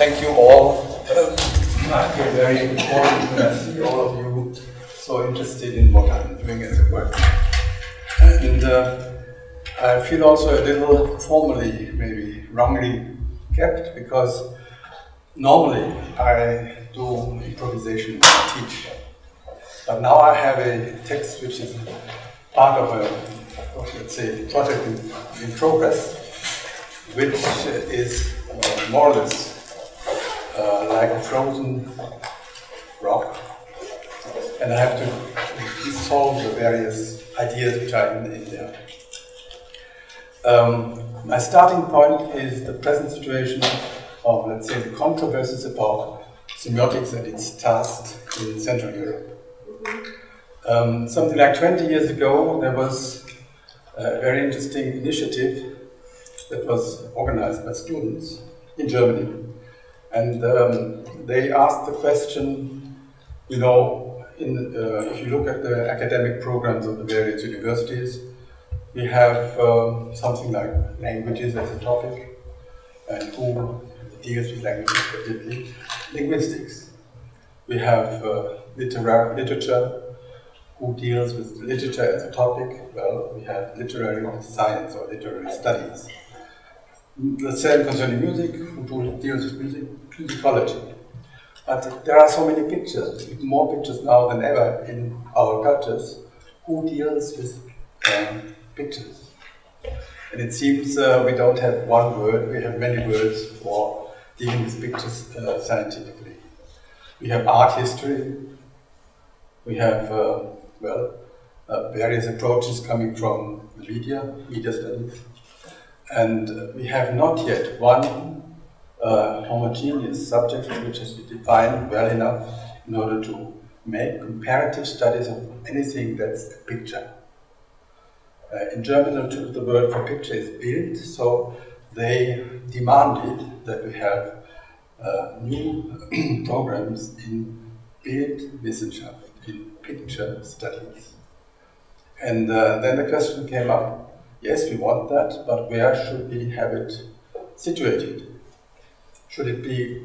thank you all. I feel very important when I see all of you so interested in what I'm doing as a work. And I feel also a little formally, maybe wrongly kept, because normally I do improvisation when I teach. But now I have a text which is part of a, let's say, project in progress, which is more or less like a frozen rock, and I have to dissolve the various ideas which are in there. My starting point is the present situation of, let's say, the controversies about semiotics and its task in Central Europe. Something like 20 years ago, there was a very interesting initiative that was organized by students in Germany. And they asked the question, you know, if you look at the academic programs of the various universities, we have something like languages as a topic, and who deals with languages, particularly linguistics. We have literature, who deals with literature as a topic. Well, we have literary science or literary studies. The same concerning music, who deals with music, musicology. But there are so many pictures, more pictures now than ever in our cultures, who deals with pictures. And it seems we don't have one word, we have many words for dealing with pictures scientifically. We have art history, we have, various approaches coming from the media studies. And we have not yet one homogeneous subject which has been defined well enough in order to make comparative studies of anything that's a picture. In German, the word for picture is Bild, so they demanded that we have new programs in Bildwissenschaft, in picture studies. And then the question came up, yes, we want that, but where should we have it situated? Should it be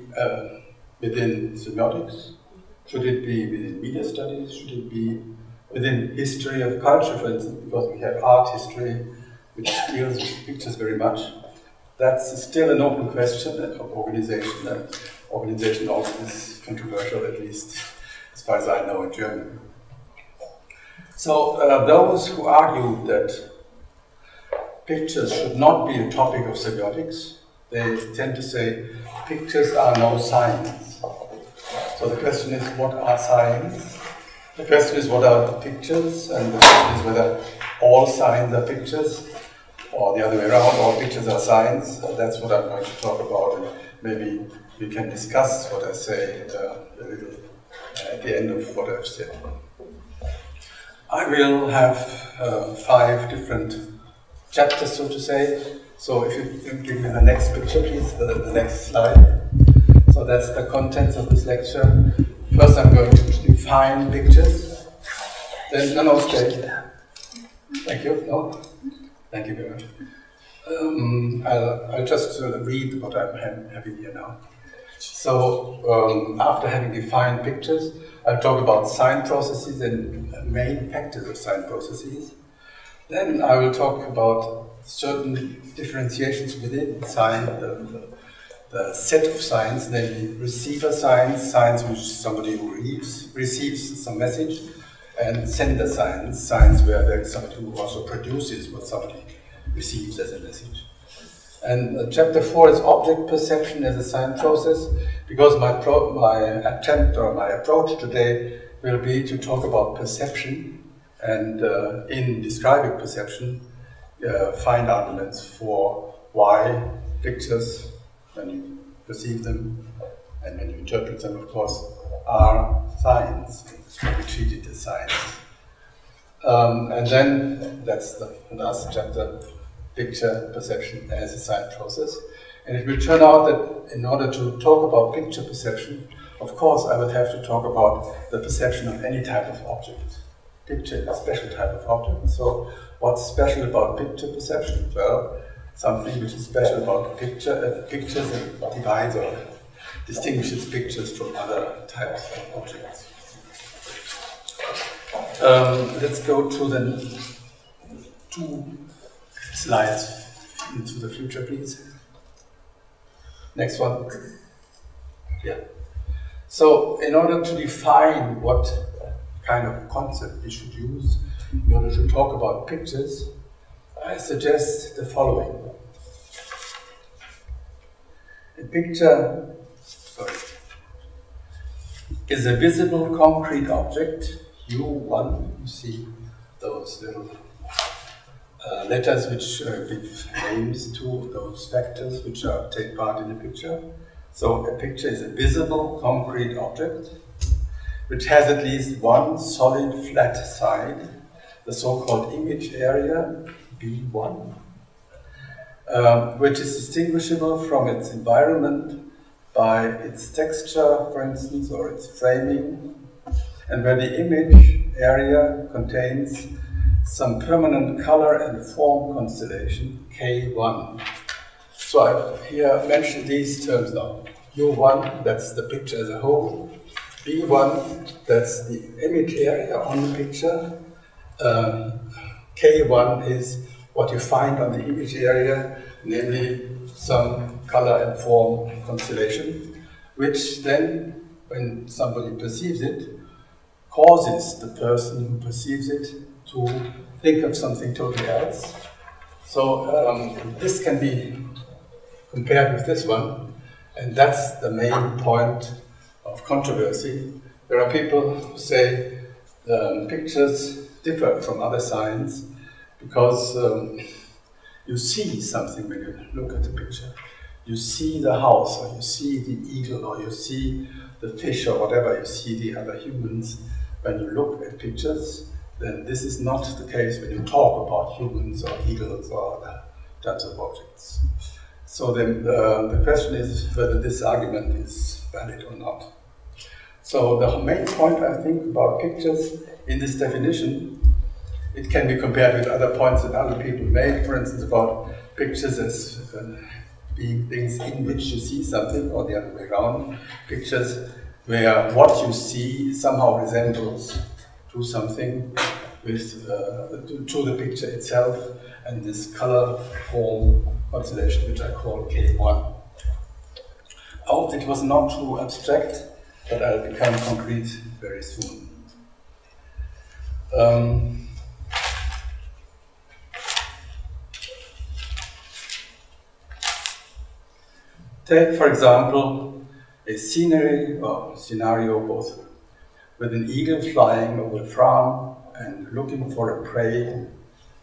within semiotics? Should it be within media studies? Should it be within history of culture, for instance, because we have art history, which deals with pictures very much? That's still an open question of organization, and organization also is controversial, at least as far as I know in Germany. So those who argue that pictures should not be a topic of semiotics, they tend to say pictures are no signs. So the question is, what are signs? The question is, what are pictures? And the question is whether all signs are pictures, or the other way around, all pictures are signs. That's what I'm going to talk about, and maybe we can discuss what I say a little at the end of what I've said. I will have 5 different chapters, so to say. So if you give me the next picture, please, the next slide. So that's the contents of this lecture. First I'm going to define pictures. Then, no, stay. Thank you. No? Thank you very much. I'll just read what I'm having here now. So after having defined pictures, I'll talk about sign processes and main factors of sign processes. Then I will talk about certain differentiations within sign, the set of signs, namely receiver signs, signs which somebody who receives some message, and sender signs, signs where there is somebody who also produces what somebody receives as a message. And chapter 4 is object perception as a sign process, because my attempt or my approach today will be to talk about perception, and in describing perception, find arguments for why pictures, when you perceive them and when you interpret them, of course, are signs, should be treated as signs. And then, that's the last chapter, picture perception as a sign process. And it will turn out that in order to talk about picture perception, of course, I will have to talk about the perception of any type of object. Picture is a special type of object. So, what's special about picture perception? Well, something which is special about pictures and divides or distinguishes pictures from other types of objects. Let's go to the 2 slides into the future, please. Next one. Yeah. So, in order to define what kind of concept we should use in order to talk about pictures, I suggest the following. A picture is a visible concrete object, U1, you see those little letters which give names to those factors which take part in the picture. So a picture is a visible concrete object which has at least one solid flat side, the so-called image area, B1, which is distinguishable from its environment by its texture, for instance, or its framing, and where the image area contains some permanent color and form constellation, K1. So I've here mentioned these terms now. U1, that's the picture as a whole. B1, that's the image area on the picture. K1 is what you find on the image area, namely some color and form constellation, which then, when somebody perceives it, causes the person who perceives it to think of something totally else. So this can be compared with this one, and that's the main point of controversy. There are people who say pictures differ from other signs because you see something when you look at the picture. You see the house, or you see the eagle, or you see the fish, or whatever, you see the other humans. When you look at pictures, then this is not the case when you talk about humans or eagles or other types of objects. So then the question is whether this argument is valid or not. So the main point, I think, about pictures in this definition, it can be compared with other points that other people made, for instance, about pictures as being things in which you see something, or the other way around, pictures where what you see somehow resembles to something with, to the picture itself, and this color form constellation, which I call K1. I hope it was not too abstract, but I'll become concrete very soon. Take, for example, a scenery or scenario both with an eagle flying over a farm and looking for a prey,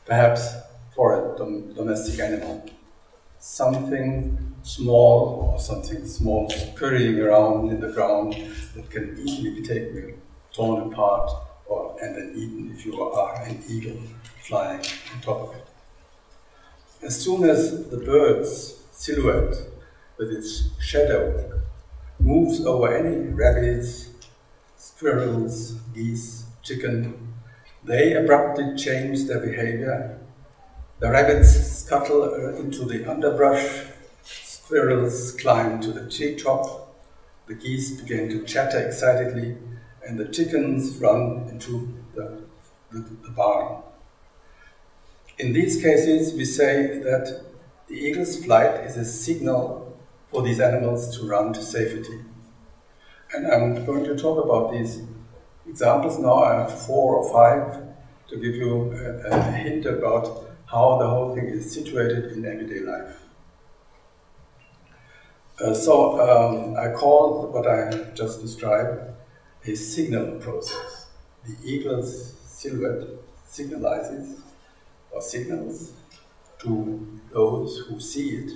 perhaps for a domestic animal. Something small or something small scurrying around in the ground that can easily be taken, torn apart, and then eaten if you are an eagle flying on top of it. As soon as the bird's silhouette with its shadow moves over any rabbits, squirrels, geese, chicken, they abruptly change their behavior. The rabbits scuttle into the underbrush, squirrels climb to the treetop, the geese begin to chatter excitedly, and the chickens run into the barn. In these cases, we say that the eagle's flight is a signal for these animals to run to safety. And I'm going to talk about these examples now. I have 4 or 5 to give you a hint about how the whole thing is situated in everyday life. I call what I just described a signal process. The eagle's silhouette signalizes or signals to those who see it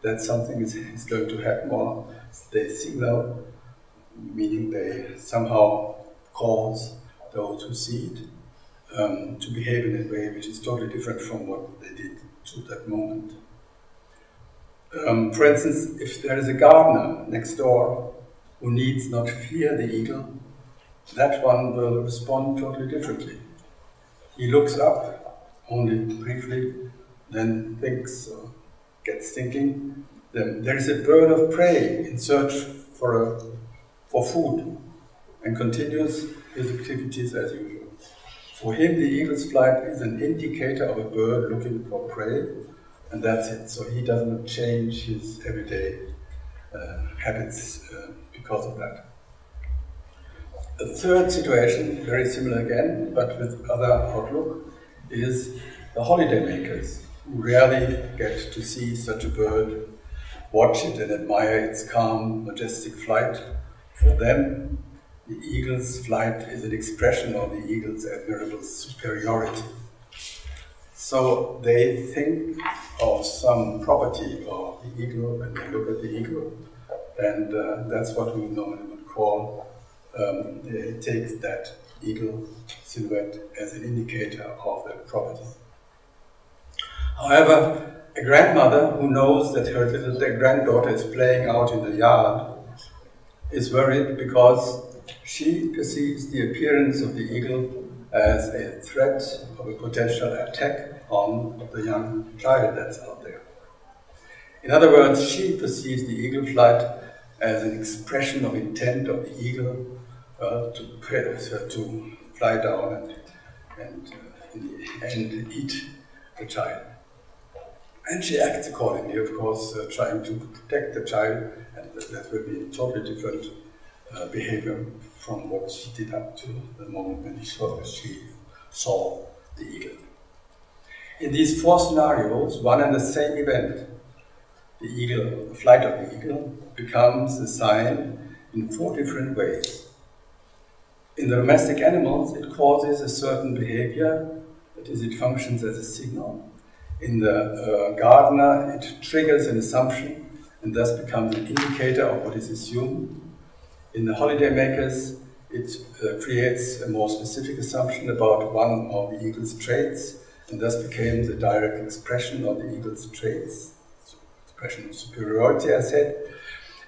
that something is going to happen, or they signal, meaning they somehow cause those who see it to behave in a way which is totally different from what they did to that moment. For instance, if there is a gardener next door who needs not fear the eagle, that one will respond totally differently. He looks up only briefly, then thinks or gets thinking, There is a bird of prey in search for food and continues his activities as usual. For him, the eagle's flight is an indicator of a bird looking for prey, and that's it. So he doesn't change his everyday habits because of that. A third situation, very similar again, but with other outlook, is the holidaymakers, who rarely get to see such a bird, watch it and admire its calm, majestic flight. For them, the eagle's flight is an expression of the eagle's admirable superiority. So they think of some property of the eagle when they look at the eagle, and that's what we normally would call, they take that eagle silhouette as an indicator of that property. However, a grandmother who knows that her little granddaughter is playing out in the yard is worried because she perceives the appearance of the eagle as a threat of a potential attack on the young child that's out there. In other words, she perceives the eagle flight as an expression of intent of the eagle to fly down and in the end eat the child. And she acts accordingly, of course, trying to protect the child, and that will be a totally different behavior from what she did up to the moment when she saw the eagle. In these four scenarios, one and the same event, the eagle, the flight of the eagle, becomes a sign in four different ways. In the domestic animals, it causes a certain behavior, that is, it functions as a signal. In the gardener, it triggers an assumption and thus becomes an indicator of what is assumed. In the holidaymakers, it creates a more specific assumption about one of the eagle's traits and thus becomes a direct expression of the eagle's traits, expression of superiority, I said.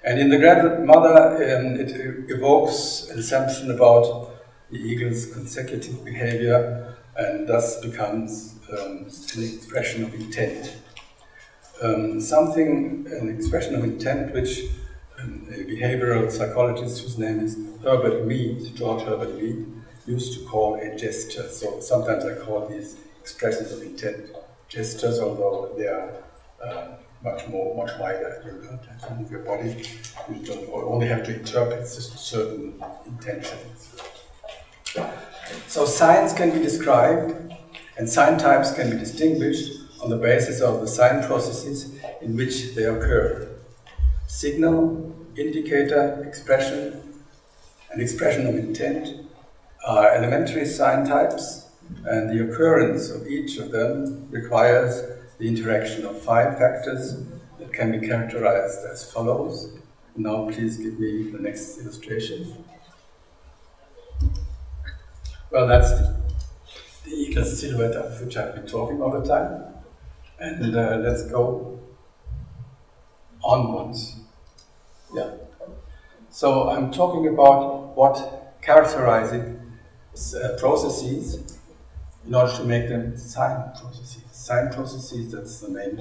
And in the grandmother, it evokes an assumption about the eagle's consecutive behavior and thus becomes an expression of intent. An expression of intent which a behavioral psychologist whose name is George Herbert Mead, used to call a gesture. So sometimes I call these expressions of intent gestures, although they are much wider. You don't have to move your body, you don't only have to interpret certain intentions. So signs can be described and sign types can be distinguished on the basis of the sign processes in which they occur. Signal, indicator, expression, and expression of intent are elementary sign types, and the occurrence of each of them requires the interaction of 5 factors that can be characterized as follows. Now please give me the next illustration. Well, that's the eagle silhouette of which I've been talking all the time. And let's go onwards. Yeah. So I'm talking about what characterizes processes in order to make them sign processes. Sign processes, that's the main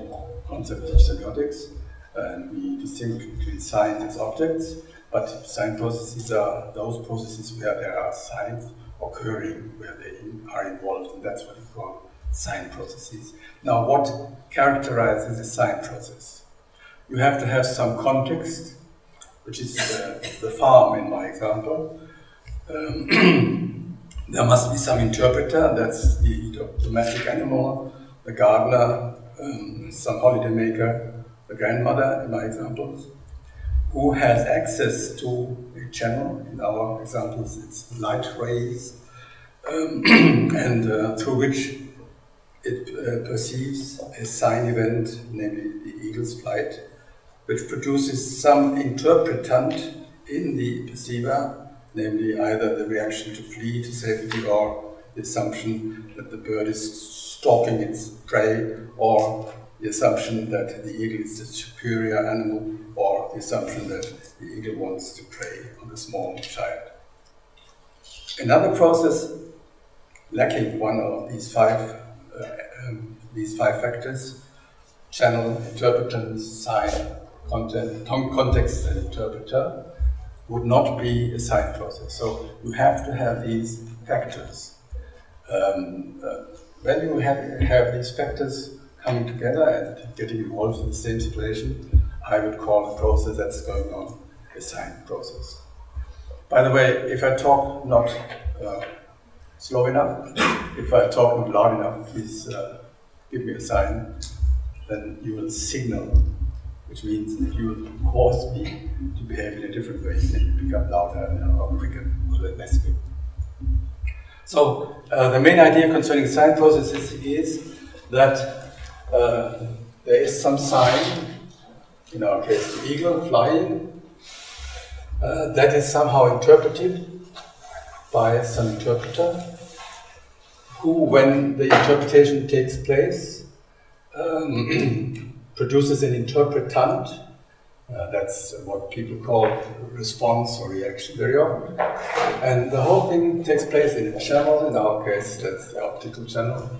concept of semiotics. And we distinguish between signs as objects, but sign processes are those processes where there are signs occurring, where they are involved, and that's what we call sign processes. Now, what characterizes a sign process? You have to have some context, which is the farm in my example. There must be some interpreter, that's the domestic animal, the gardener, some holidaymaker, the grandmother in my examples, who has access to a channel. In our examples, it's light rays, and through which it perceives a sign event, namely the eagle's flight, which produces some interpretant in the perceiver, namely either the reaction to flee to safety or the assumption that the bird is stalking its prey, or the assumption that the eagle is a superior animal, or the assumption that the eagle wants to prey on the small child. Another process lacking one of these five factors, channel, interpretant, sign, context and interpreter, would not be a sign process. So you have to have these factors. When you have these factors coming together and getting involved in the same situation, I would call the process that's going on a sign process. By the way, if I talk not slow enough, if I talk not loud enough, please give me a sign. Then you will signal, which means that you will cause me to behave in a different way, and you become louder or quicker or less quick. So the main idea concerning sign processes is that there is some sign, in our case the eagle flying, that is somehow interpreted by some interpreter, who, when the interpretation takes place, produces an interpretant. That's what people call response or reaction very often. And the whole thing takes place in a channel, in our case that's the optical channel,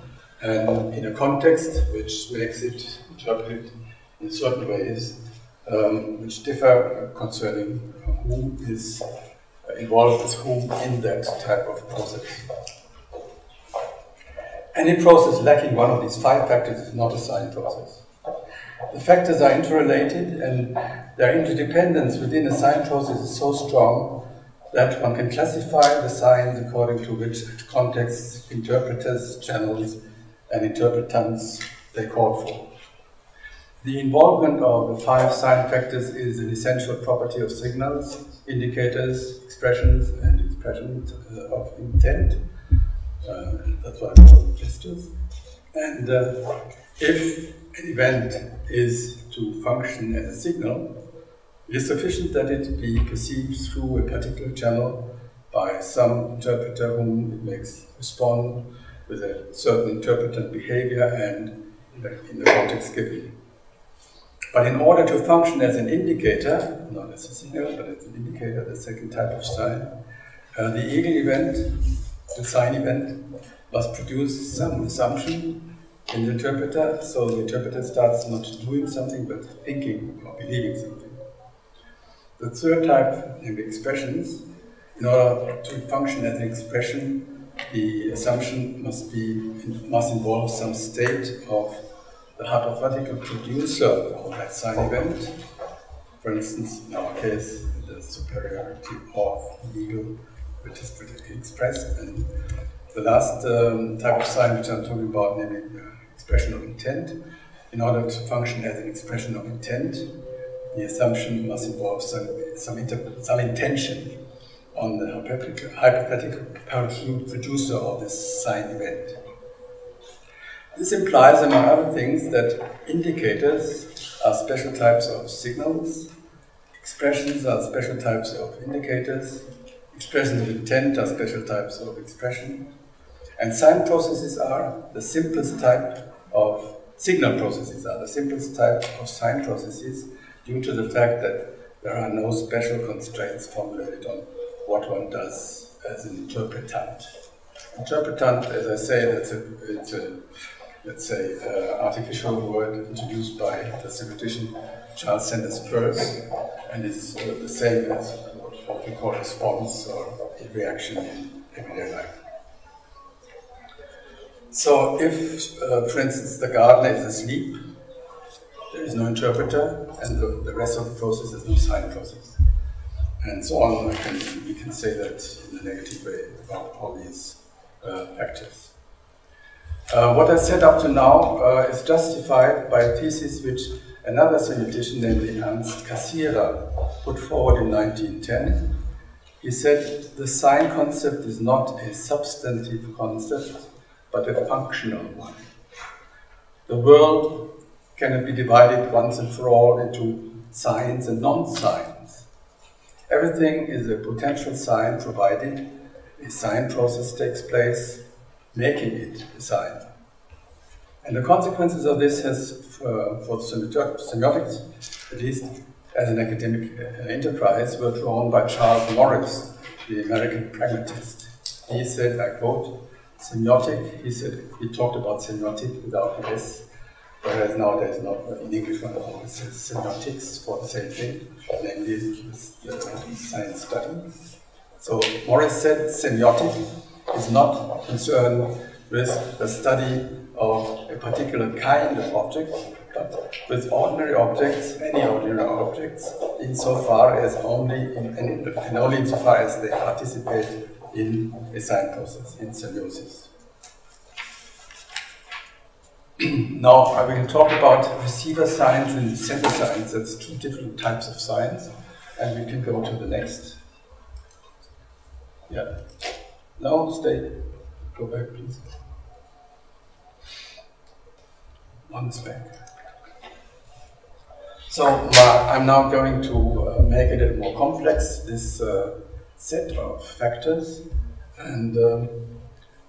and in a context which makes it interpreted in certain ways, which differ concerning who is involved with whom in that type of process. Any process lacking one of these 5 factors is not a sign process. The factors are interrelated, and their interdependence within a sign process is so strong that one can classify the signs according to which contexts, interpreters, channels, and interpretants they call for. The involvement of the 5 sign factors is an essential property of signals, indicators, expressions, and expressions of intent. That's what I call gestures. And if an event is to function as a signal, it is sufficient that it be perceived through a particular channel by some interpreter whom it makes respond with a certain interpretant behavior and in the context given. But in order to function as an indicator, not as a signal, but as an indicator, the second type of sign, the eagle event, the sign event, must produce some assumption in the interpreter, so the interpreter starts not doing something but thinking or believing something. The third type, namely expressions, in order to function as an expression, the assumption must involve some state of the hypothetical producer of that sign event. For instance, in our case, the superiority of the eagle, which is pretty expressed. And the last type of sign which I'm talking about, namely expression of intent. In order to function as an expression of intent, the assumption must involve some intention on the hypothetical producer of this sign event. This implies, among other things, that indicators are special types of signals, expressions are special types of indicators, expressions of intent are special types of expression, and sign processes are the simplest type of signal processes are the simplest type of sign processes due to the fact that there are no special constraints formulated on what one does as an interpretant. Interpretant, as I say, it's a let's say, artificial word introduced by the theoretician Charles Sanders Peirce, and it's the same as what we call response or reaction in everyday life. So if, for instance, the gardener is asleep, there is no interpreter, and the rest of the process is no sign process. And so on, we can say that in a negative way about all these factors. What I said up to now is justified by a thesis which another theoretician, namely Ernst Cassirer, put forward in 1910. He said, the sign concept is not a substantive concept, but a functional one. The world cannot be divided once and for all into signs and non-signs. Everything is a potential sign provided a sign process takes place, making it a sign. And the consequences of this has, for semiotics, at least as an academic enterprise, were drawn by Charles Morris, the American pragmatist. He said, I quote, semiotic, he talked about semiotic without the S, whereas nowadays not in English one always says semiotics for the same thing, namely science study. So Morris said semiotic is not concerned with the study of a particular kind of object, but with ordinary objects, any ordinary objects, insofar as only insofar as they participate in a sign process, in semiosis. Now I will talk about receiver signs and sender signs. That's two different types of signs, and we can go to the next. Yeah. No, stay. Go back, please. Once back. So I'm now going to make it a little more complex, this set of factors, and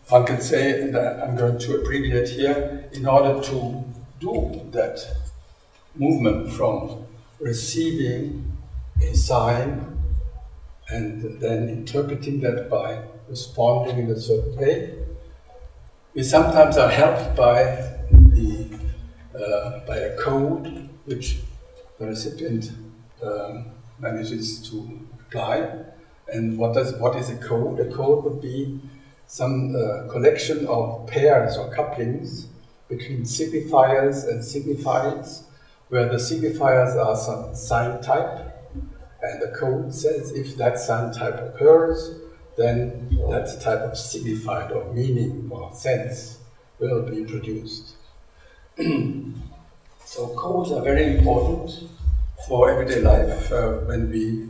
one can say that I'm going to abbreviate here in order to do that movement from receiving a sign and then interpreting that by responding in a certain way. We sometimes are helped by a code which the recipient manages to apply. And what is a code? A code would be some collection of pairs or couplings between signifiers and signifieds, where the signifiers are some sign type, and the code says if that sign type occurs, then that type of signified or meaning or sense will be produced. So codes are very important for everyday life. When we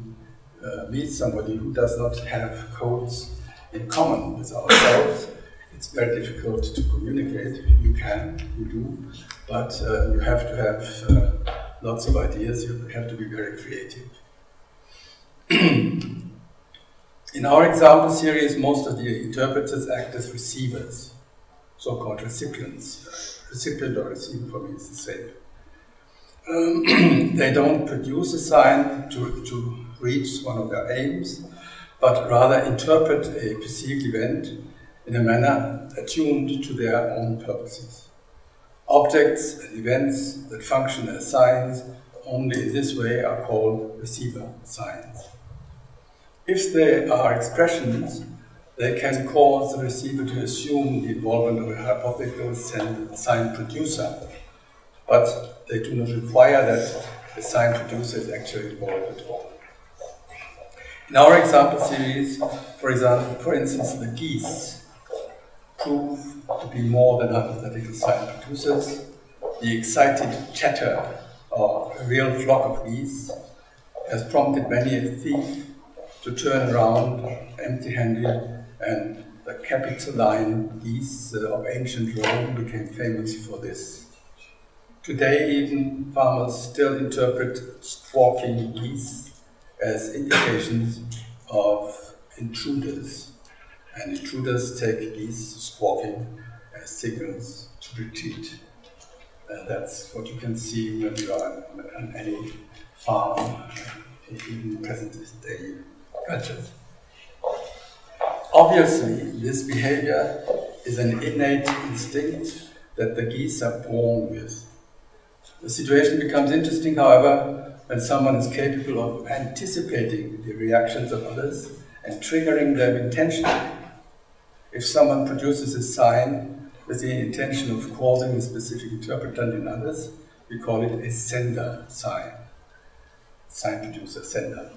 meet somebody who does not have codes in common with ourselves, it's very difficult to communicate. You can, you do, but you have to have lots of ideas. You have to be very creative. In our example series, most of the interpreters act as receivers, so-called recipients. Recipient or receiver for me is the same. They don't produce a sign to reach one of their aims, but rather interpret a perceived event in a manner attuned to their own purposes. Objects and events that function as signs only in this way are called receiver signs. If they are expressions, they can cause the receiver to assume the involvement of a hypothetical sign producer, but they do not require that the sign producer is actually involved at all. In our example series, for instance, the geese prove to be more than hypothetical sign producers. The excited chatter of a real flock of geese has prompted many a thief to turn around empty-handed, and the Capitoline geese of ancient Rome became famous for this. Today, even farmers still interpret squawking geese as indications of intruders, and intruders take geese squawking as signals to retreat. That's what you can see when you are on any farm, even present day cultures. Obviously, this behavior is an innate instinct that the geese are born with. The situation becomes interesting, however, when someone is capable of anticipating the reactions of others and triggering them intentionally. If someone produces a sign with the intention of causing a specific interpretant in others, we call it a sender sign. Sign producer, sender.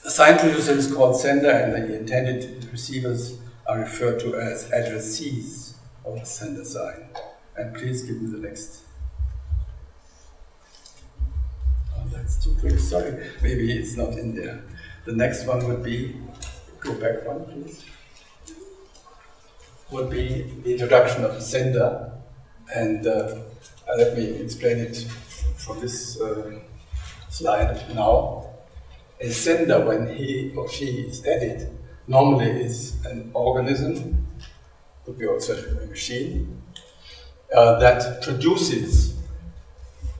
The sign producer is called sender, and the intended receivers are referred to as addressees of the sender sign. And please give me the next. Oh, that's too quick, sorry. Maybe it's not in there. The next one would be, go back one, please. Would be the introduction of the sender. And let me explain it from this slide now. A sender, when he or she is added, normally is an organism, could be also a machine, that produces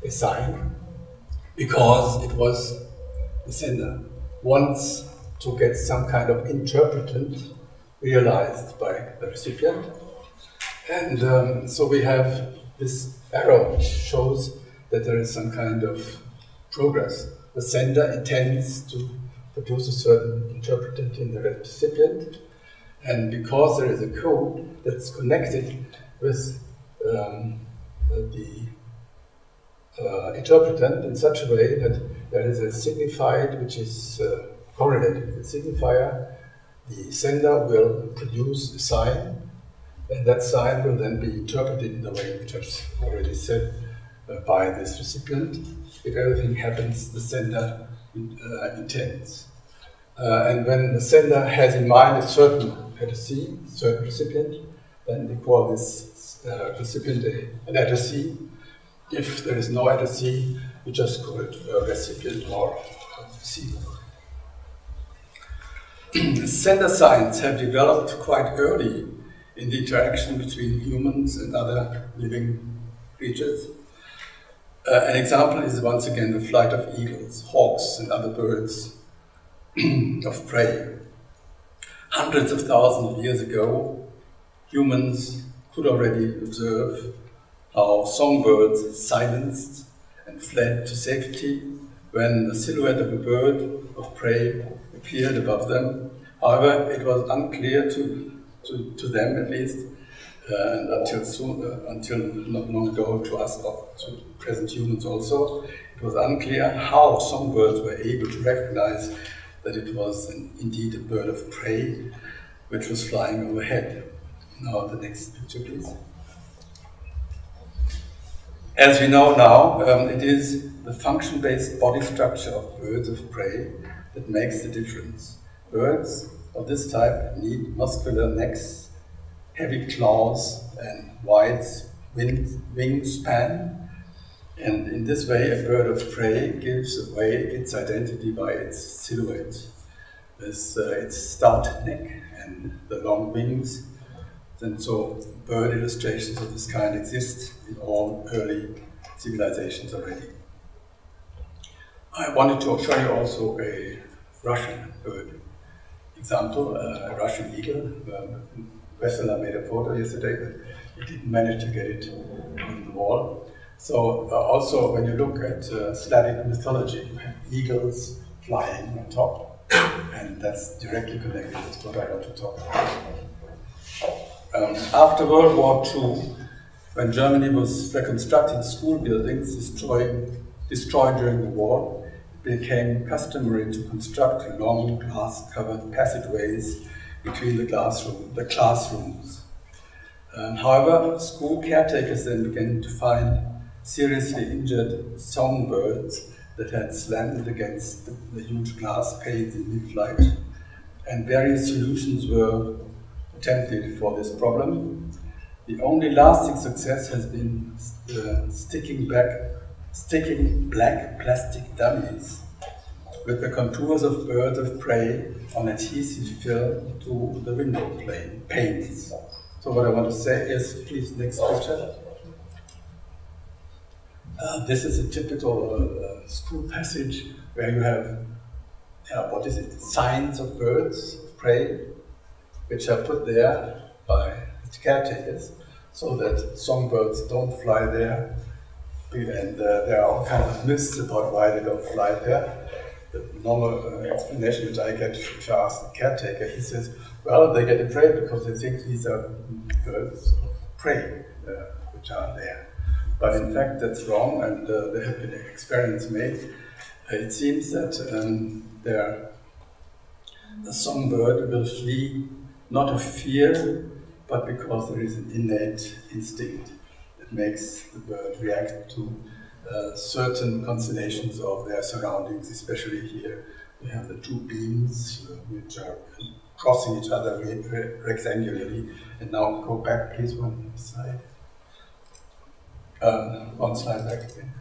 a sign because it was the sender wants to get some kind of interpretant realized by the recipient. And so we have this arrow shows that there is some kind of progress. The sender intends to produce a certain interpretant in the recipient, and because there is a code that's connected with the interpretant in such a way that there is a signified which is correlated with the signifier, the sender will produce a sign, and that sign will then be interpreted in the way which I've already said by this recipient. If everything happens, the sender intends. And when the sender has in mind a certain addressee, certain recipient, then we call this recipient an addressee. If there is no addressee, we just call it a recipient or a receiver. Sender signs have developed quite early in the interaction between humans and other living creatures. An example is once again the flight of eagles, hawks, and other birds of prey. Hundreds of thousands of years ago, humans could already observe how songbirds silenced and fled to safety when the silhouette of a bird of prey appeared above them. However, it was unclear to them at least, and until not long ago to us, to present humans also, it was unclear how songbirds were able to recognize that it was indeed a bird of prey which was flying overhead. Now the next picture, please. As we know now, it is the function-based body structure of birds of prey that makes the difference. Birds of this type need muscular necks, heavy claws, and wide wingspan. And in this way, a bird of prey gives away its identity by its silhouette, with its stout neck and the long wings. And so bird illustrations of this kind exist in all early civilizations already. I wanted to show you also a Russian bird example, a Russian eagle. Wessela made a photo yesterday, but he didn't manage to get it on the wall. So also when you look at Slavic mythology, you have eagles flying on top, and that's directly connected with what I want to talk about. After World War II, when Germany was reconstructing school buildings destroyed during the war, it became customary to construct long glass-covered passageways between the classrooms. However, school caretakers then began to find seriously injured songbirds that had slammed against the huge glass panes in mid-flight, and various solutions were attempted for this problem. The only lasting success has been sticking black plastic dummies with the contours of birds of prey on adhesive film to the window panes. So what I want to say is, please, next picture. This is a typical school passage where you have, signs of birds of prey, which are put there by caretakers so that songbirds don't fly there. And there are all kinds of myths about why they don't fly there. The normal explanation which I get if I ask the caretaker, he says, well, they get afraid because they think these are birds of prey which are there. But in fact, that's wrong, and there have been experiments made. It seems that the songbird will flee not of fear, but because there is an innate instinct that makes the bird react to certain constellations of their surroundings, especially here. We have the two beams which are crossing each other rectangularly. And now go back, please, one slide. One slide back again.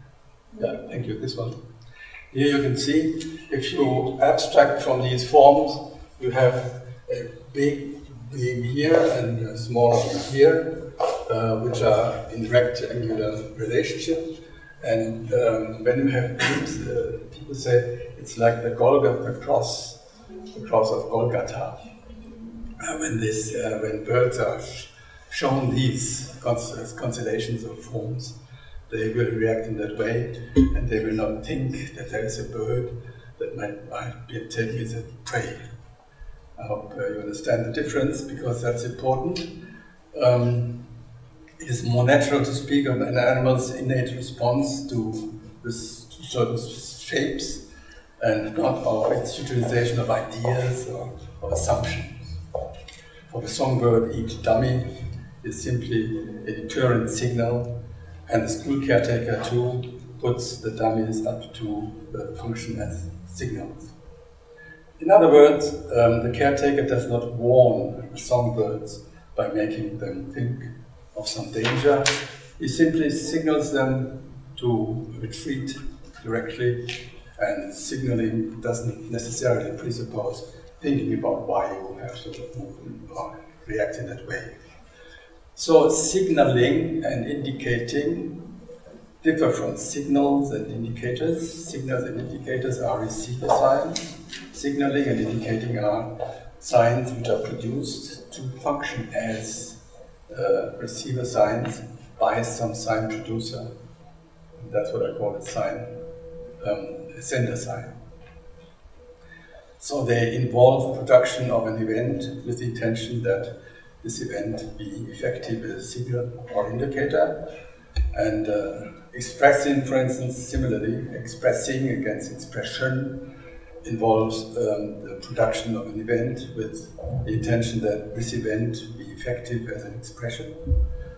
Yeah, thank you, this one. Here you can see, if you abstract from these forms, you have a big beam here and a smaller one here, which are in rectangular relationship. And when you have beams, people say it's like the cross of Golgotha. When birds are shown these constellations of forms, they will react in that way, and they will not think that there is a bird that might be taken as a prey. I hope you understand the difference, because that's important. It is more natural to speak of an animal's innate response to certain shapes, and not of its utilization of ideas or assumptions. For the songbird, each dummy is simply a deterrent signal, and the school caretaker too puts the dummies up to function as signals. In other words, the caretaker does not warn the songbirds by making them think of some danger. He simply signals them to retreat directly, and signaling doesn't necessarily presuppose thinking about why you have to move or react in that way. So signaling and indicating differ from signals and indicators. Signals and indicators are receiver signs. Signaling and indicating are signs which are produced to function as receiver signs by some sign producer. And that's what I call a sign, a sender sign. So they involve production of an event with the intention that this event be effective as a signal or indicator. And expressing, for instance, similarly, expressing against expression involves the production of an event with the intention that this event be effective as an expression.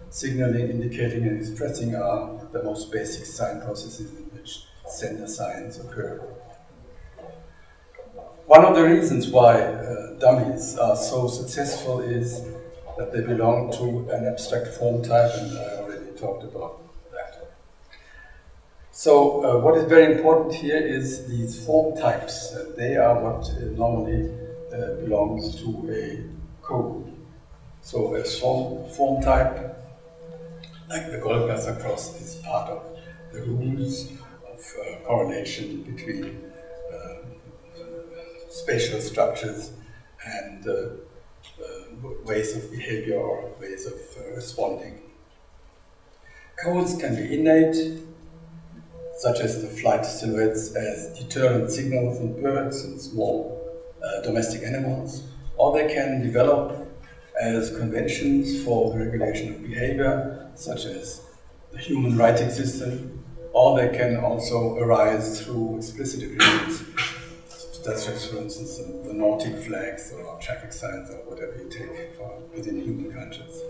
Signaling, indicating, and expressing are the most basic sign processes in which sender signs occur. One of the reasons why dummies are so successful is that they belong to an abstract form type, and I already talked about that. So what is very important here is these form types. They are what normally belongs to a code. So a form type, like the Golgatha cross, is part of the rules of correlation between spatial structures and ways of behavior or ways of responding. Codes can be innate, such as the flight silhouettes as deterrent signals in birds and small domestic animals, or they can develop as conventions for the regulation of behavior, such as the human writing system, or they can also arise through explicit agreements, such as, for instance, the Nordic flags or traffic signs or whatever you take for within human cultures.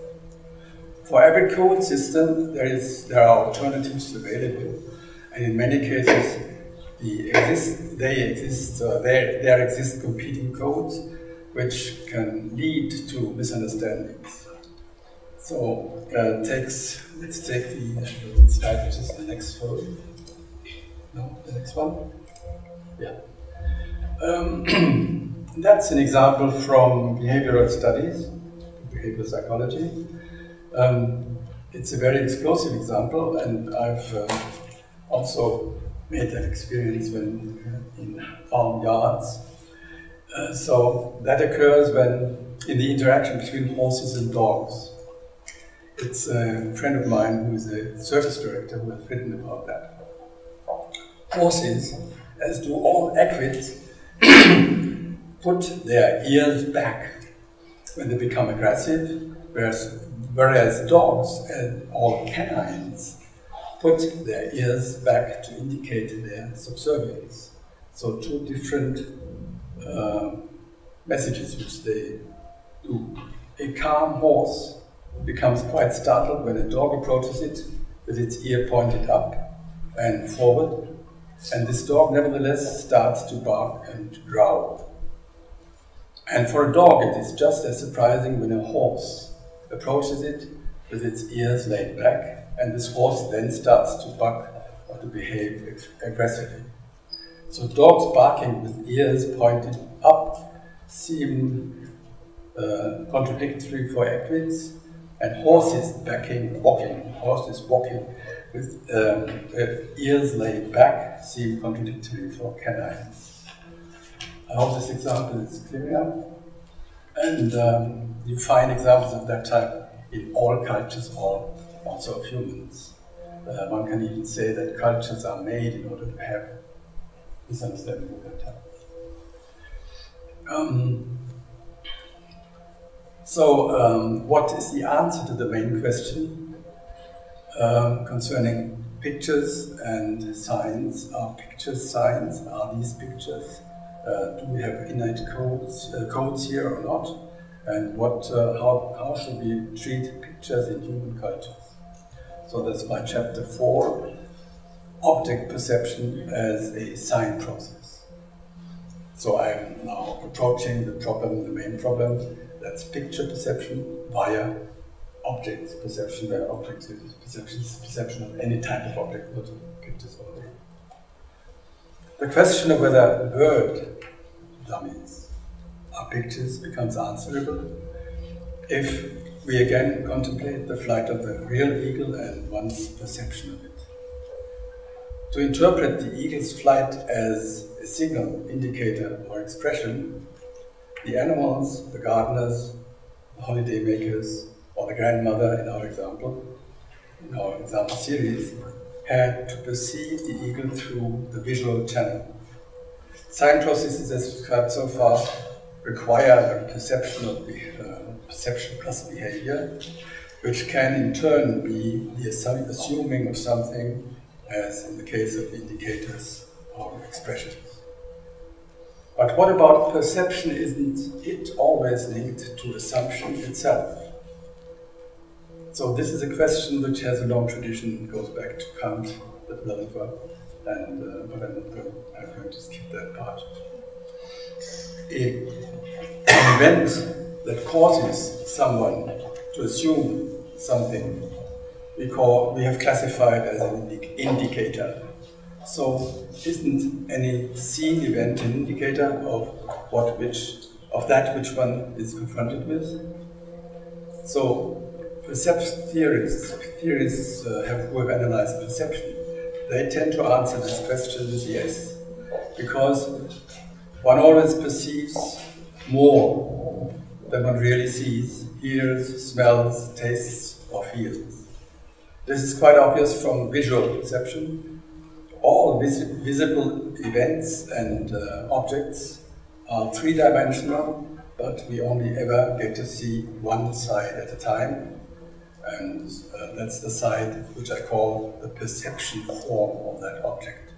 For every code system, there are alternatives available, and in many cases, there exist competing codes which can lead to misunderstandings. So let's take the slide, which is the next photo. No, the next one? Yeah. That's an example from behavioral studies, behavioral psychology. It's a very explosive example, and I've also made that experience when in farmyards. So that occurs when in the interaction between horses and dogs. It's a friend of mine who is a service director who has written about that. Horses, as do all equids, put their ears back when they become aggressive, whereas dogs and all canines put their ears back to indicate their subservience. So two different messages which they do. A calm horse becomes quite startled when a dog approaches it with its ear pointed up and forward, and this dog nevertheless starts to bark and growl. And for a dog it is just as surprising when a horse approaches it with its ears laid back, and this horse then starts to buck or to behave aggressively. So dogs barking with ears pointed up seem contradictory for equids, and horses walking with ears laid back seem contradictory for canines. I hope this example is clear enough. And you find examples of that type in all cultures, also of humans. One can even say that cultures are made in order to have this understanding of their time. What is the answer to the main question concerning pictures and signs? Are pictures signs? Are these pictures? Do we have innate codes here or not? And how should we treat pictures in human cultures? So that's my chapter 4, object perception as a sign process. So I'm now approaching the main problem, that's picture perception via object perception, where object is perception of any type of object, not of pictures only. The question of whether bird dummies are pictures becomes answerable if we again contemplate the flight of the real eagle and one's perception of it. To interpret the eagle's flight as a signal, indicator, or expression, the animals, the gardeners, the holiday makers, or the grandmother in our example series, had to perceive the eagle through the visual channel. Sign processes as described so far require the perception of perception plus behavior, which can in turn be the assuming of something, as in the case of indicators or expressions. But what about perception? Isn't it always linked to assumption itself? So this is a question which has a long tradition, goes back to Kant, the philosopher, and but I'm going to skip that part. An event that causes someone to assume something we have classified as an indicator. So isn't any seen event an indicator of that which one is confronted with? So perception theorists who have analyzed perception, they tend to answer this question with yes, because one always perceives more than one really sees, hears, smells, tastes, or feels. This is quite obvious from visual perception. All visible events and objects are three-dimensional, but we only ever get to see one side at a time. And that's the side which I call the perception form of that object.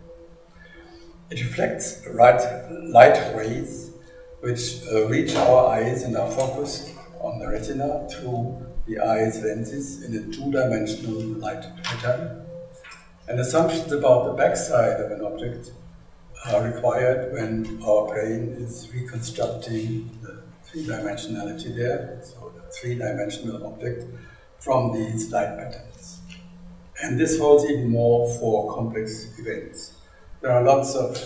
It reflects light rays which reach our eyes and are focused on the retina through the eye's lenses in a two-dimensional light pattern. And assumptions about the backside of an object are required when our brain is reconstructing the three-dimensionality there, so the three-dimensional object, from these light patterns. And this holds even more for complex events. There are lots of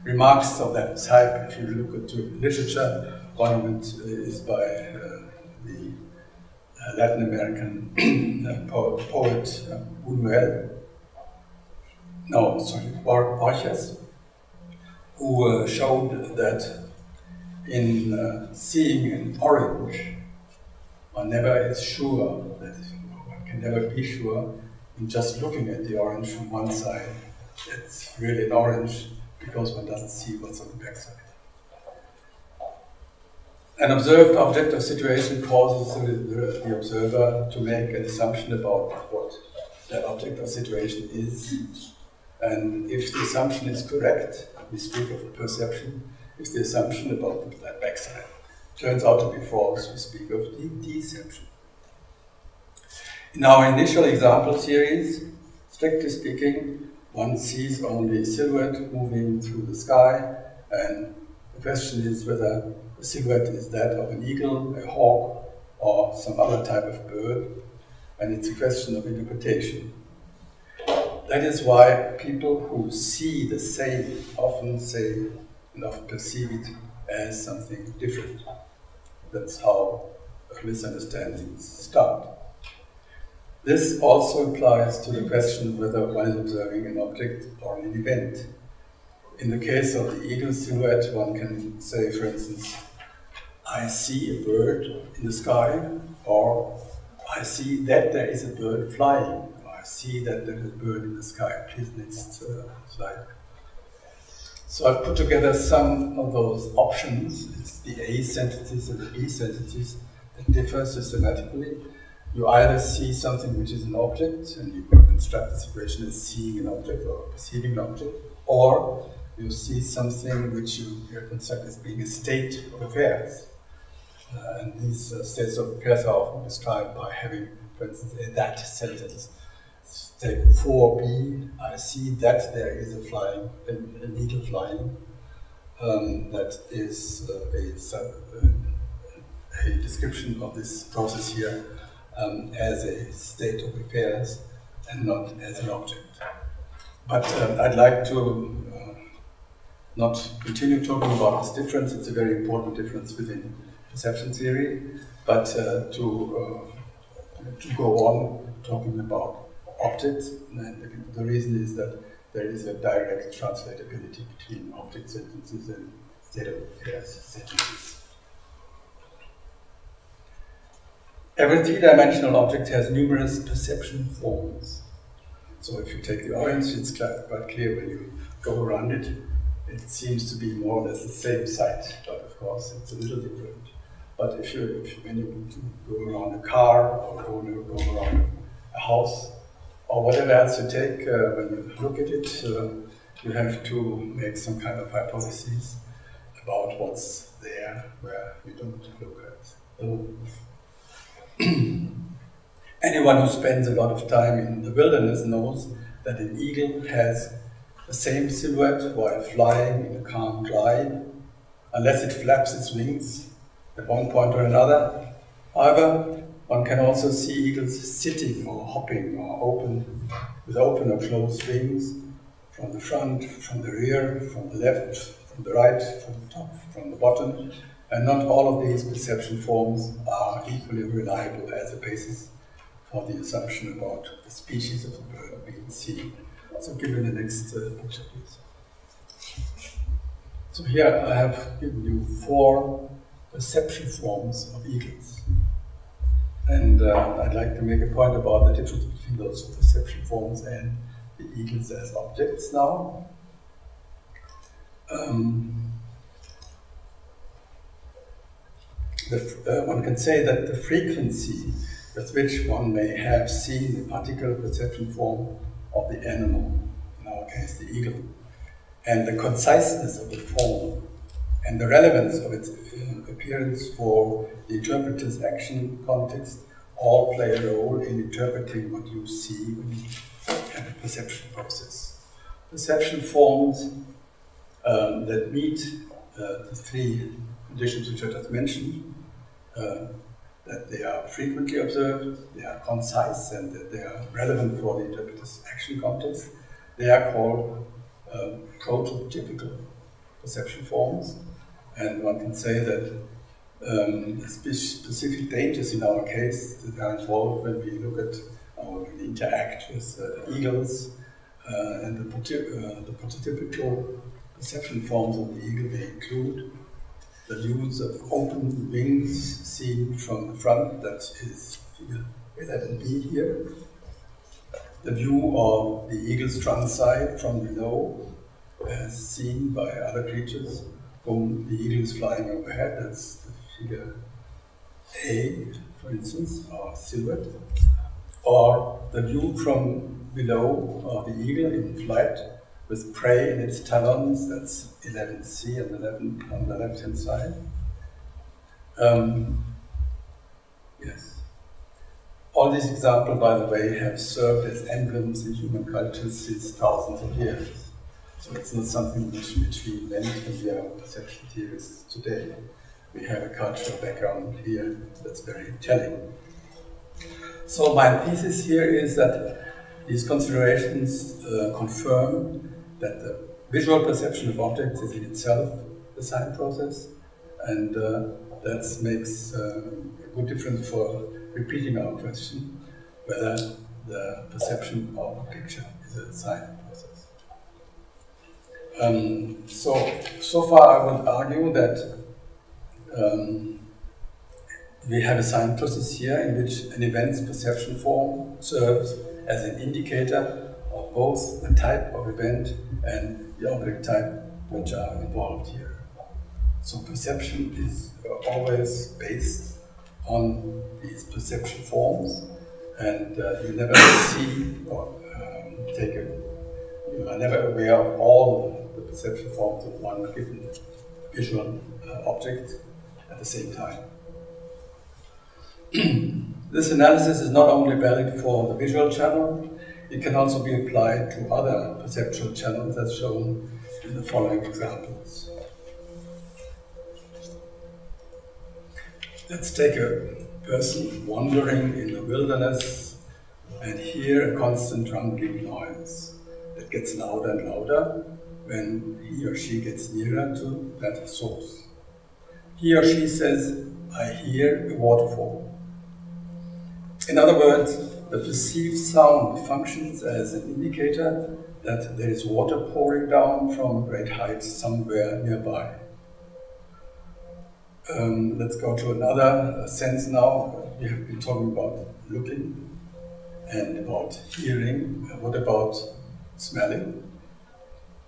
remarks of that type if you look into literature. One of it is by the Latin American poet Borges, who showed that in seeing an orange, one never is sure, one can never be sure in just looking at the orange from one side. It's really an orange because one doesn't see what's on the backside. An observed object or situation causes the observer to make an assumption about what that object or situation is. And if the assumption is correct, we speak of perception. If the assumption about that backside turns out to be false, we speak of the deception. In our initial example series, strictly speaking, one sees only a silhouette moving through the sky, and the question is whether the silhouette is that of an eagle, a hawk, or some other type of bird, and it's a question of interpretation. That is why people who see the same often say and often perceive it as something different. That's how misunderstandings start. This also applies to the question of whether one is observing an object or an event. In the case of the eagle silhouette, one can say, for instance, I see a bird in the sky, or I see that there is a bird flying, or I see that there is a bird in the sky. Please, next slide. So I've put together some of those options. It's the A sentences and the B sentences that differ systematically. You either see something which is an object, and you construct the situation as seeing an object or perceiving an object, or you see something which you construct as being a state of affairs. And these states of affairs are often described by having, for instance, a that sentence. Take 4b, I see that there is an eagle flying. That is a description of this process here as a state of affairs and not as an object. But I'd like to not continue talking about this difference. It's a very important difference within perception theory, but to go on talking about objects, and the reason is that there is a direct translatability between object sentences and state of affairs sentences. Every three-dimensional object has numerous perception forms. So if you take the orange, it's quite clear when you go around it. It seems to be more or less the same site, but of course it's a little different. But when you go around a car or go around a house, or whatever else you take, when you look at it, you have to make some kind of hypotheses about what's there where you don't look at. Anyone who spends a lot of time in the wilderness knows that an eagle has the same silhouette while flying in a calm glide, unless it flaps its wings at one point or another. However, one can also see eagles sitting or hopping or with open or closed wings, from the front, from the rear, from the left, from the right, from the top, from the bottom, and not all of these perception forms are equally reliable as a basis for the assumption about the species of the bird being seen. So give me the next picture, please. So here I have given you 4 perception forms of eagles. And I'd like to make a point about the difference between those perception forms and the eagles as objects now. One can say that the frequency with which one may have seen a particular perception form of the animal, in our case the eagle, and the conciseness of the form, and the relevance of its appearance for the interpreter's action context all play a role in interpreting what you see when you have a perception process. Perception forms that meet the 3 conditions which I just mentioned, that they are frequently observed, they are concise, and that they are relevant for the interpreter's action context, they are called prototypical perception forms. And one can say that the specific dangers in our case that are involved when we look at or when we interact with eagles and the prototypical perception forms of the eagle, they include the use of open wings seen from the front, that is figure 11b here, the view of the eagle's front side from below as seen by other creatures whom the eagle is flying overhead, that's the figure A, for instance, or silhouette, or the view from below of the eagle in flight with prey in its talons, that's 11C and 11 on the left-hand side. Yes. All these examples, by the way, have served as emblems in human culture since thousands of years. So it's not something which we invent when we are perception theorists today. We have a cultural background here that's very telling. So my thesis here is that these considerations confirm that the visual perception of objects is in itself the sign process, and that makes a good difference for repeating our question whether the perception of a picture is a sign process. So far I would argue that We have a sign process here in which an event's perception form serves as an indicator of both the type of event and the object type which are involved here. So perception is always based on these perception forms, and you never see or you are never aware of all the perception forms of one given visual object at the same time. This analysis is not only valid for the visual channel, it can also be applied to other perceptual channels as shown in the following examples. Let's take a person wandering in the wilderness and hear a constant rumbling noise that gets louder and louder when he or she gets nearer to that source. He or she says, "I hear a waterfall." In other words, the perceived sound functions as an indicator that there is water pouring down from great heights somewhere nearby. Let's go to another sense now. We have been talking about looking and about hearing. What about smelling?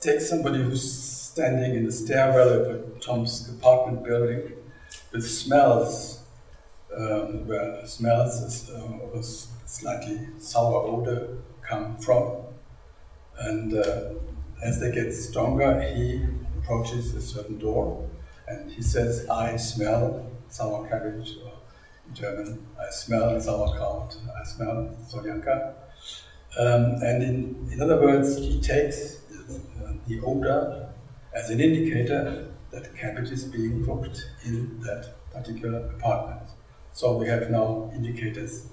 Take somebody who's standing in the stairwell of a Tomsk apartment building with smells, where smells of a slightly sour odor come from. And as they get stronger, he approaches a certain door and he says, "I smell sour cabbage," or in German, "I smell sauerkraut," "I smell soljanka." And in other words, he takes the odor as an indicator that cabbage is being cooked in that particular apartment. So we have now indicators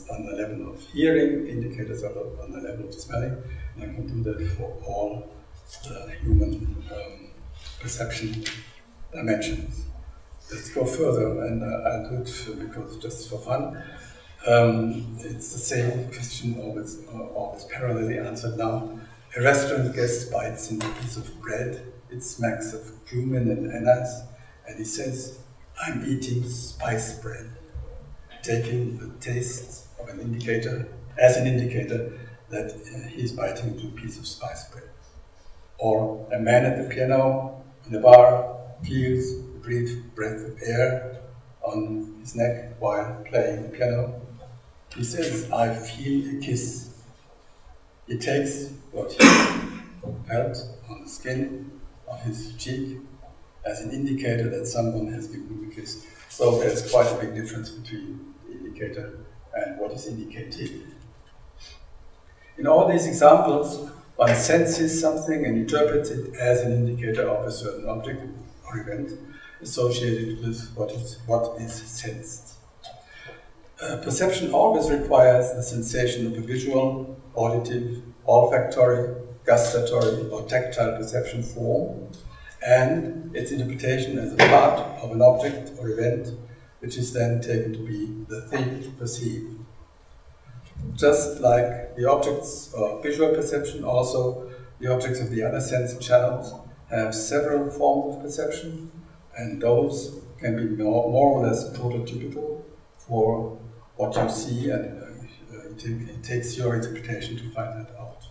on the level of hearing, indicators on the level of smelling, and I can do that for all human perception dimensions. Let's go further, and I'll do it because just for fun. It's the same question, always parallelly answered now. A restaurant guest bites into a piece of bread. It smacks of cumin and anise, and he says, "I'm eating spiced bread," taking the taste of an indicator as an indicator that he's biting into a piece of spiced bread. Or a man at the piano in a bar feels a brief breath of air on his neck while playing the piano. He says, "I feel a kiss." He takes what he felt on the skin of his cheek as an indicator that someone has given him a kiss. So there's quite a big difference between the indicator and what is indicated. In all these examples, one senses something and interprets it as an indicator of a certain object or event associated with what is sensed. Perception always requires the sensation of a visual, auditive, olfactory, gustatory, or tactile perception form, and its interpretation as a part of an object or event, which is then taken to be the thing perceived. Just like the objects of visual perception, also the objects of the other sense channels have several forms of perception, and those can be more or less prototypical for what you see, and it takes your interpretation to find that out.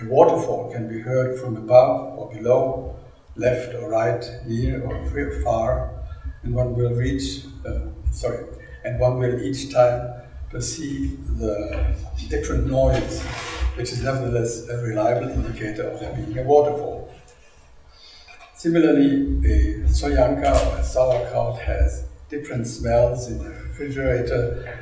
A waterfall can be heard from above or below, left or right, near or far, and one will each time perceive the different noise, which is nevertheless a reliable indicator of there being a waterfall. Similarly, a soljanka or a sauerkraut has different smells in the refrigerator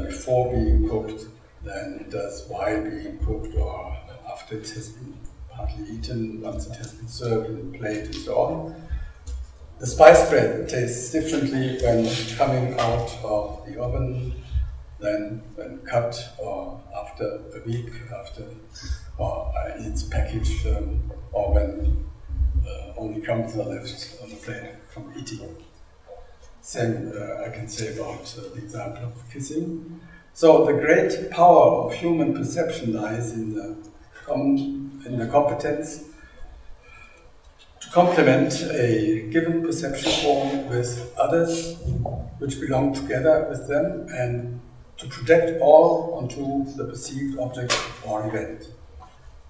before being cooked than it does while being cooked or after it has been partly eaten, once it has been served in a plate and so on. The spiced bread tastes differently when coming out of the oven than when cut or after a week or it's packaged or when only crumbs are left on the plate from eating. Same I can say about the example of kissing. So the great power of human perception lies in the competence to complement a given perception form with others which belong together with them and to project all onto the perceived object or event.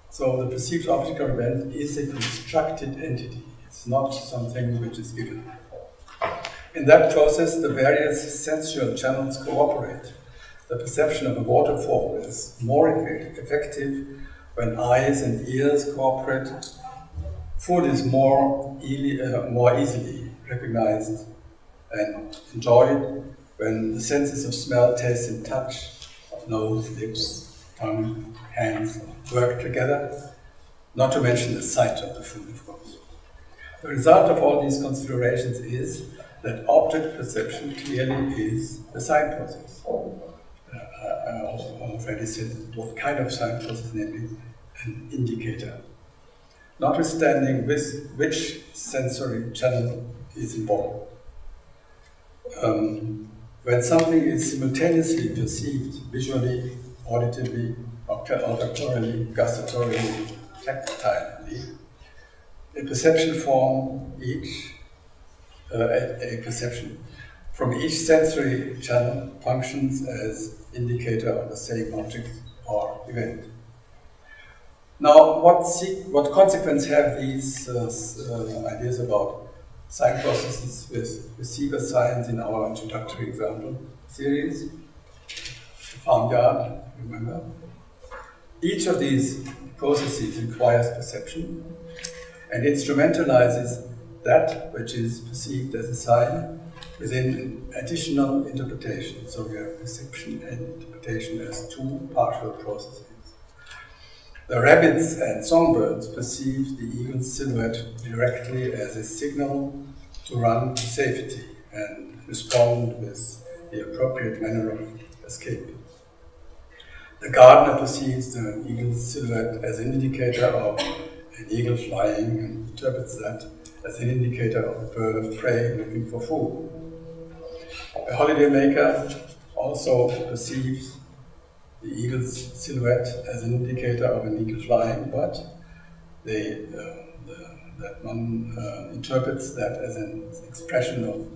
So the perceived object or event is a constructed entity. It's not something which is given. In that process, the various sensual channels cooperate. The perception of a waterfall is more effective when eyes and ears cooperate. Food is more easily recognized and enjoyed when the senses of smell, taste, and touch, of nose, lips, tongue, hands, work together, not to mention the sight of the food, of course. The result of all these considerations is that object perception clearly is the sign process. I also already said what kind of sign process, namely an indicator. Notwithstanding with which sensory channel is involved. When something is simultaneously perceived visually, auditively, olfactorily, gustatorily, tactilely, a perception from each sensory channel functions as indicator of the same object or event. Now, what consequence have these ideas about sign processes with receiver signs in our introductory example series? The farmyard, remember? Each of these processes requires perception and instrumentalizes that which is perceived as a sign within an additional interpretation. So we have perception and interpretation as two partial processes. The rabbits and songbirds perceive the eagle's silhouette directly as a signal to run to safety and respond with the appropriate manner of escape. The gardener perceives the eagle's silhouette as an indicator of an eagle flying and interprets that as an indicator of a bird of prey looking for food. A holidaymaker also perceives the eagle's silhouette as an indicator of an eagle flying, but that one interprets that as an expression of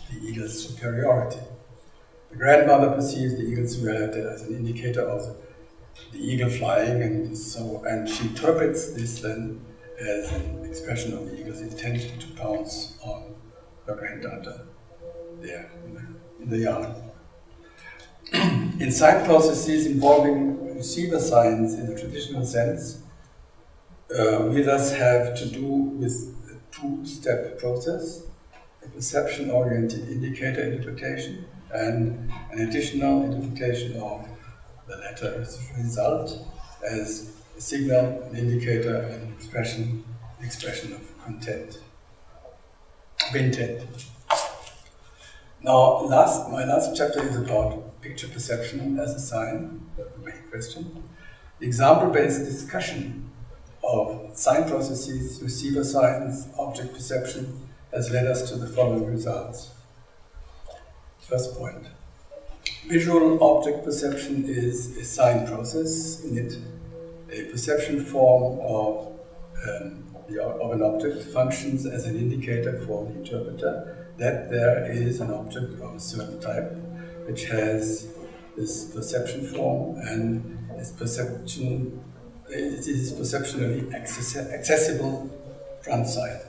the eagle's superiority. The grandmother perceives the eagle's silhouette as an indicator of the eagle flying, and she interprets this then as an expression of the eagle's intention to pounce on her granddaughter there in the yard. In sign processes involving receiver signs in the traditional sense, we thus have to do with a two-step process, a perception-oriented indicator interpretation and an additional interpretation of the latter as a result as a signal, an indicator, an expression of content, of intent. Now, my last chapter is about picture perception as a sign, that's the main question. The example-based discussion of sign processes, receiver signs, object perception has led us to the following results. First point. Visual object perception is a sign process. In it, a perception form of an object functions as an indicator for the interpreter that there is an object of a certain type which has this perception form and is perceptually accessible front side.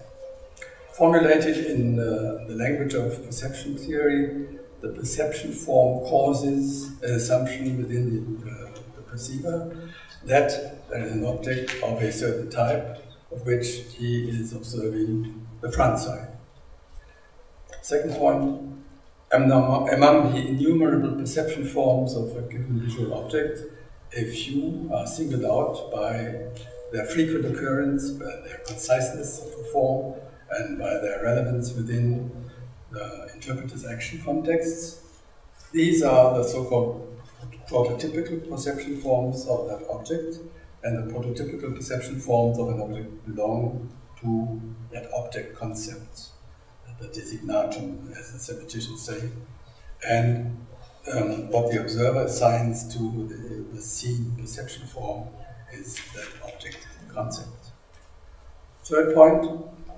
Formulated in the language of perception theory, the perception form causes an assumption within the perceiver that there is an object of a certain type of which he is observing the front side. Second point, among the innumerable perception forms of a given visual object, a few are singled out by their frequent occurrence, by their conciseness of the form, and by their relevance within the interpreter's action contexts. These are the so-called prototypical perception forms of that object, and the prototypical perception forms of an object belong to that object concept, the designatum, as the theoreticians say, and what the observer assigns to the seen perception form is that object concept. Third point,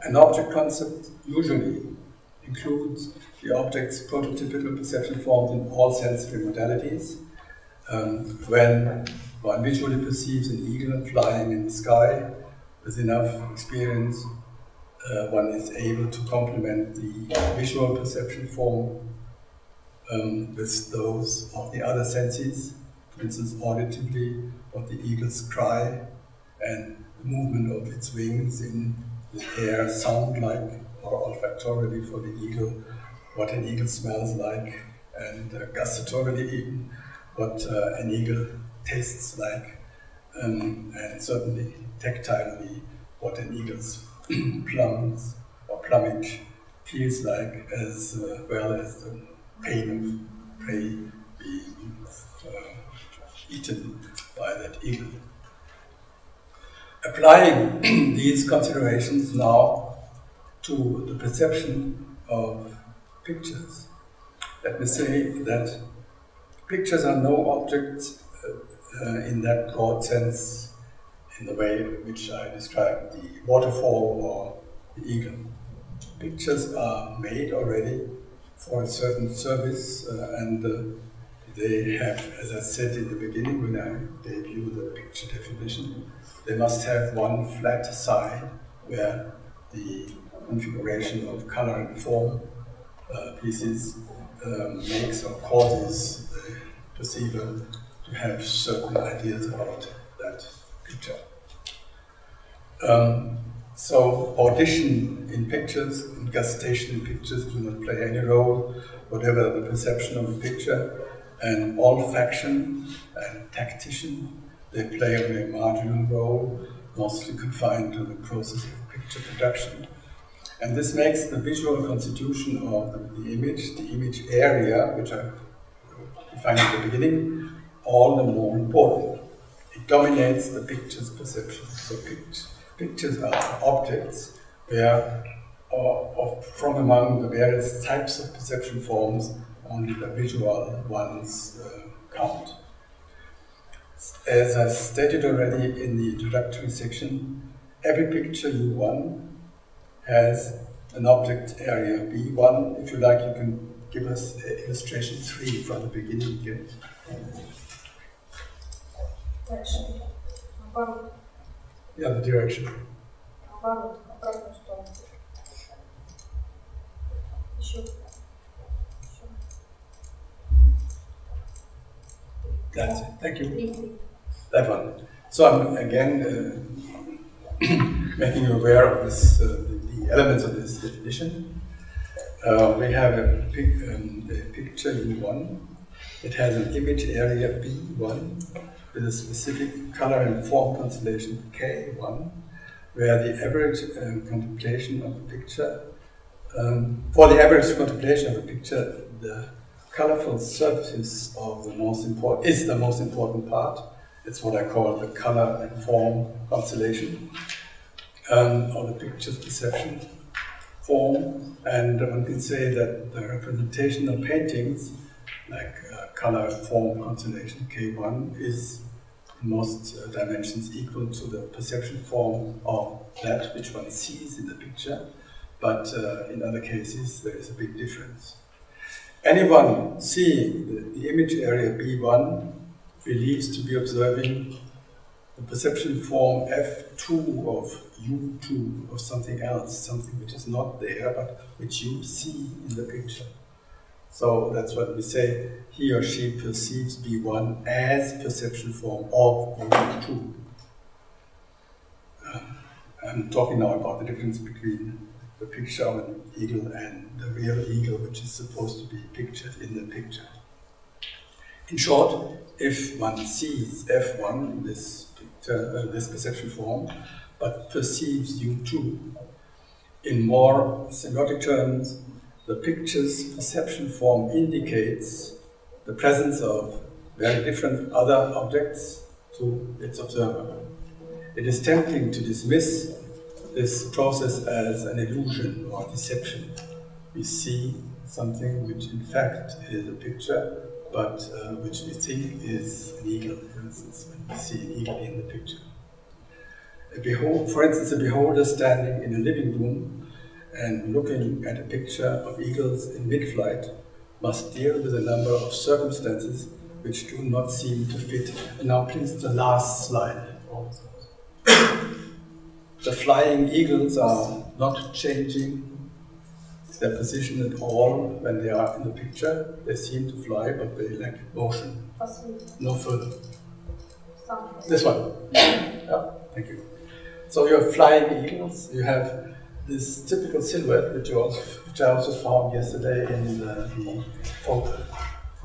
an object concept usually includes the object's prototypical perception forms in all sensory modalities. When one visually perceives an eagle flying in the sky, with enough experience, one is able to complement the visual perception form with those of the other senses, for instance, auditively, what the eagle's cry and the movement of its wings in the air sound like, or olfactorily for the eagle, what an eagle smells like, and gustatorily even, what an eagle tastes like, and certainly tactilely, what an eagle's plums or plumage feels like, as well as the pain of prey being eaten by that eagle. Applying these considerations now to the perception of pictures, let me say that pictures are no objects in that broad sense, in the way in which I described the waterfall or the eagle. Pictures are made already for a certain service, and they have, as I said in the beginning when I gave you the picture definition, they must have one flat side where the configuration of color and form pieces makes or causes the perceiver to have certain ideas about that picture. So audition in pictures and gustation in pictures do not play any role, whatever the perception of the picture, and olfaction and tactition, they play only a marginal role, mostly confined to the process of picture production. And this makes the visual constitution of the image area, which I defined at the beginning, all the more important. It dominates the picture's perception. So pictures are objects where, from among the various types of perception forms, only the visual ones count. As I stated already in the introductory section, every picture U1 has an object area B1. If you like, you can give us illustration 3 from the beginning again. Direction. Yeah, the direction. That's it. Thank you. That one. So I'm again making you aware of this, the elements of this definition. We have a picture U1. It has an image area B1 with a specific color and form constellation K1, where the average contemplation of the picture, for the average contemplation of a picture, the colorful surface of the most important part. It's what I call the color and form constellation of the picture's perception form. And one can say that the representational paintings, like color form constellation K1, is in most dimensions equal to the perception form of that which one sees in the picture, but in other cases there is a big difference. Anyone seeing the image area B1 believes to be observing the perception form F2 of U2 of something else, something which is not there but which you see in the picture. So that's what we say, he or she perceives B1 as perception form of U2. I'm talking now about the difference between the picture of an eagle and the real eagle, which is supposed to be pictured in the picture. In short, if one sees F1, this picture, this perception form, but perceives U2, in more semiotic terms, the picture's perception form indicates the presence of very different other objects to its observer. It is tempting to dismiss this process as an illusion or deception. We see something which in fact is a picture, but which we think is an eagle, for instance, when we see an eagle in the picture. For instance, a beholder standing in a living room and looking at a picture of eagles in mid-flight must deal with a number of circumstances which do not seem to fit. And now please, the last slide. The flying eagles are not changing their position at all when they are in the picture. They seem to fly, but they lack motion. No further. This one. Yeah, thank you. So you have flying eagles. You have this typical silhouette, which I also found yesterday in the folk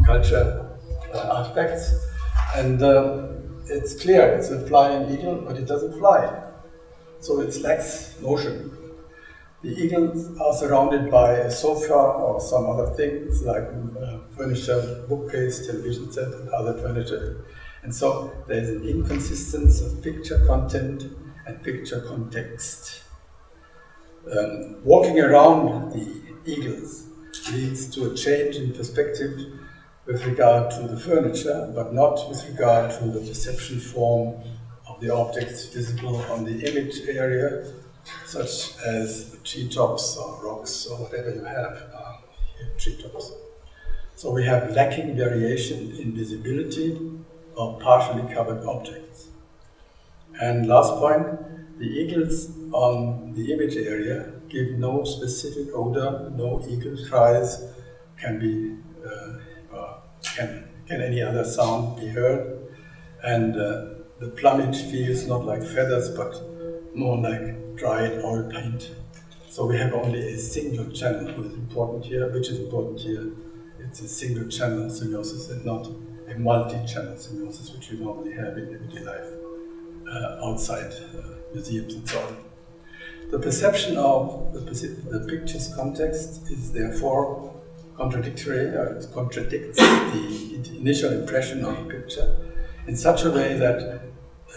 culture artifacts. And it's clear it's a flying eagle, but it doesn't fly. So it lacks motion. The eagles are surrounded by a sofa or some other things like furniture, bookcase, television set, and other furniture. And so there is an inconsistency of picture content and picture context. Walking around the eagles leads to a change in perspective with regard to the furniture, but not with regard to the perception form of the objects visible on the image area, such as the treetops or rocks or whatever you have here, treetops. So we have lacking variation in visibility of partially covered objects. And last point, the eagles on the image area give no specific odor, no eagle cries can any other sound be heard, and the plumage feels not like feathers but more like dried oil paint. So we have only a single channel which is important here. It's a single channel semiosis and not a multi-channel semiosis which we normally have in everyday life outside museums and so on. The perception of the picture's context is therefore contradictory, it contradicts the initial impression of the picture in such a way that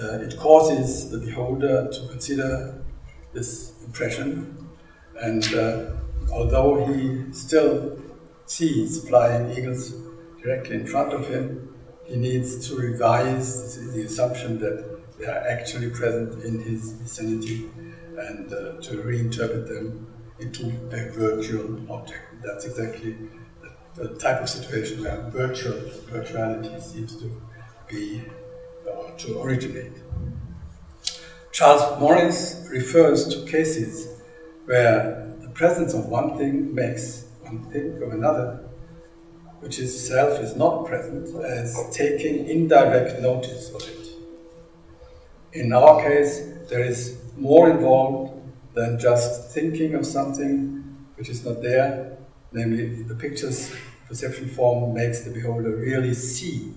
it causes the beholder to consider this impression, and although he still sees flying eagles directly in front of him, he needs to revise the assumption that they are actually present in his vicinity and to reinterpret them into a virtual object. That's exactly the type of situation where virtuality seems to be to originate. Charles Morris refers to cases where the presence of one thing makes one think of another, which itself is not present, as taking indirect notice of it. In our case, there is more involved than just thinking of something which is not there, namely the picture's perception form makes the beholder really see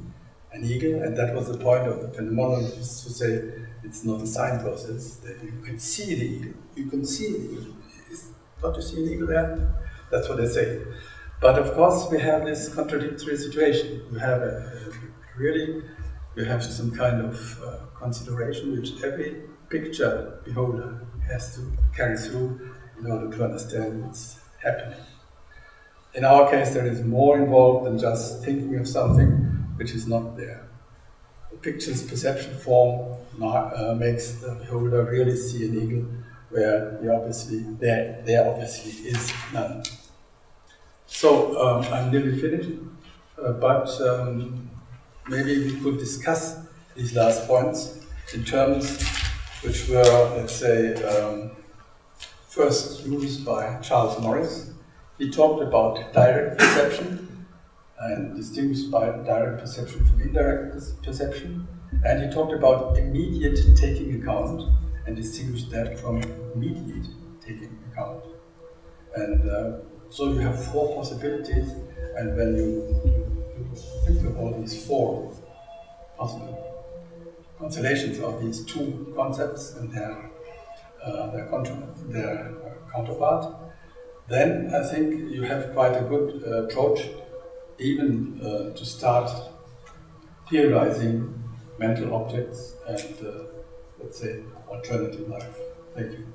an eagle, and that was the point of the phenomenologists, to say it's not a sign process, that you can see the eagle. You can see the eagle. Don't you see an eagle there? That's what they say. But of course we have this contradictory situation. You have you have some kind of consideration which every picture beholder has to carry through in order to understand what's happening. In our case, there is more involved than just thinking of something which is not there. The picture's perception form makes the beholder really see an eagle where there obviously is none. So I'm nearly finished, but maybe we could discuss these last points in terms which were, let's say, first used by Charles Morris. He talked about direct perception and distinguished by direct perception from indirect perception. And he talked about immediate taking account and distinguished that from immediate taking account. And so you have four possibilities, and when you think of all these four possible constellations of these two concepts and their counterpart, then I think you have quite a good approach even to start theorizing mental objects and, let's say, alternative life. Thank you.